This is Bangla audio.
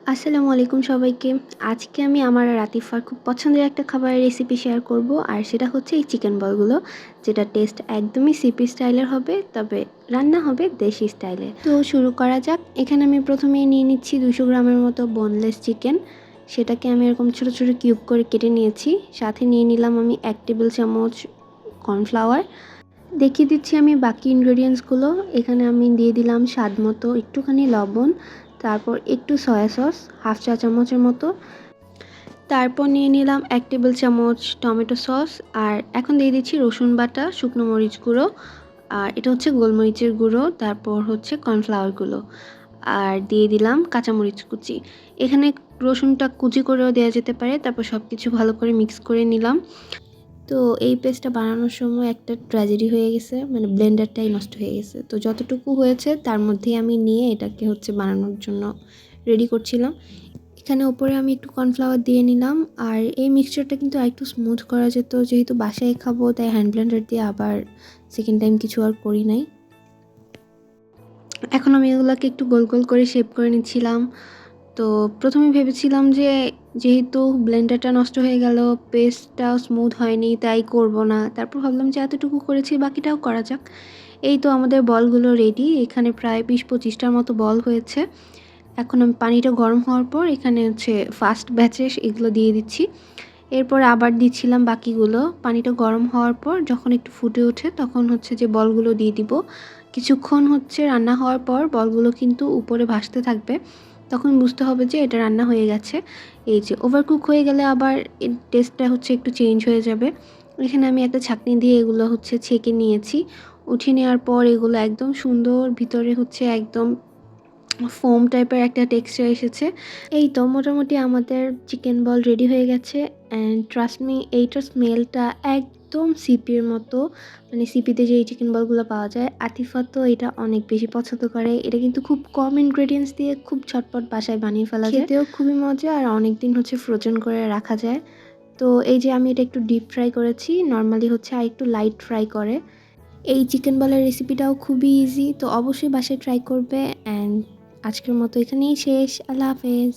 আসসালামু আলাইকুম সবাইকে। আজকে আমি আমার আর আতিফার খুব পছন্দের একটা খাবারের রেসিপি শেয়ার করব। আর সেটা হচ্ছে এই চিকেন বলগুলো, যেটা টেস্ট একদমই সিপি স্টাইলের হবে, তবে রান্না হবে দেশি স্টাইলে। তো শুরু করা যাক। এখানে আমি প্রথমেই নিয়ে নিচ্ছি 200 গ্রামের মতো বোনলেস চিকেন। সেটাকে আমি এরকম ছোট ছোট কিউব করে কেটে নিয়েছি। সাথে নিয়ে নিলাম আমি 1 টেবিল চামচ কর্নফ্লাওয়ার। দেখিয়ে দিচ্ছি আমি বাকি ইনগ্রেডিয়েন্টসগুলো। এখানে আমি দিয়ে দিলাম স্বাদ মতো একটুখানি লবণ, তারপর একটু সয়া সস হাফ চা চামচের মতো, তারপর নিয়ে নিলাম 1 টেবিল চামচ টমেটো সস, আর এখন দিয়ে দিচ্ছি রসুন বাটা, শুকনো মরিচ গুঁড়ো, আর এটা হচ্ছে গোলমরিচের গুঁড়ো, তারপর হচ্ছে কর্নফ্লাওয়ার গুলো, আর দিয়ে দিলাম কাঁচামরিচ কুচি। এখানে রসুনটা কুচি করেও দেওয়া যেতে পারে। তারপর সব কিছু ভালো করে মিক্স করে নিলাম। তো এই পেস্টটা বানানোর সময় একটা ট্র্যাজেডি হয়ে গেছে, মানে ব্লেন্ডারটাই নষ্ট হয়ে গেছে। তো যতটুকু হয়েছে তার মধ্যেই আমি নিয়ে এটাকে হচ্ছে বানানোর জন্য রেডি করছিলাম। এখানে ওপরে আমি একটু কর্নফ্লাওয়ার দিয়ে নিলাম। আর এই মিক্সচারটা কিন্তু আরেকটু স্মুথ করা যেত, যেহেতু বাসায় খাবো তাই হ্যান্ড ব্লেন্ডার দিয়ে আবার সেকেন্ড টাইম কিছু আর করি নাই। এখন আমি এগুলোকে একটু গোল গোল করে শেপ করে নিচ্ছিলাম। তো প্রথমে ভেবেছিলাম যে যেহেতু ব্লেন্ডারটা নষ্ট হয়ে গেল, পেস্টটাও স্মুথ হয়নি, তাই করব না। তারপর ভাবলাম যে এতটুকু করেছি বাকিটাও করা যাক। এই তো আমাদের বলগুলো রেডি। এখানে প্রায় 20-25টার মতো বল হয়েছে। এখন আমি পানিটা গরম হওয়ার পর এখানে হচ্ছে ফার্স্ট ব্যাচে এগুলো দিয়ে দিচ্ছি। এরপর আবার দিচ্ছিলাম বাকিগুলো। পানিটা গরম হওয়ার পর যখন একটু ফুটে ওঠে তখন হচ্ছে যে বলগুলো দিয়ে দিব। কিছুক্ষণ হচ্ছে রান্না হওয়ার পর বলগুলো কিন্তু উপরে ভাসতে থাকবে, তখন বুঝতে হবে যে এটা রান্না হয়ে গেছে। এই যে ওভারকুক হয়ে গেলে আবার এর টেস্টটা হচ্ছে একটু চেঞ্জ হয়ে যাবে। এখানে আমি একটা ছাঁকনি দিয়ে এগুলো হচ্ছে ছেঁকে নিয়েছি। উঠিয়ে নেওয়ার পর এগুলো একদম সুন্দর ভিতরে হচ্ছে একদম ফোম টাইপের একটা টেক্সচার এসেছে। এই তো মোটামুটি আমাদের চিকেন বল রেডি হয়ে গেছে। অ্যান্ড ট্রাস্ট মি, এইটার স্মেলটা একদম সিপির মতো, মানে সিপিতে যে এই চিকেন বলগুলো পাওয়া যায়। আতিফা তো এটা অনেক বেশি পছন্দ করে। এটা কিন্তু খুব কম ইনগ্রেডিয়েন্টস দিয়ে খুব ঝটপট বাসায় বানিয়ে ফেলা যায়, খেতেও খুবই মজা, আর অনেক দিন হচ্ছে ফ্রোজেন করে রাখা যায়। তো এই যে আমি এটা একটু ডিপ ফ্রাই করেছি, নর্মালি হচ্ছে আর একটু লাইট ফ্রাই করে। এই চিকেন বলের রেসিপিটাও খুবই ইজি, তো অবশ্যই বাসায় ট্রাই করবে। অ্যান্ড আজকের মতো এখানেই শেষ। আল্লাহ হাফেজ।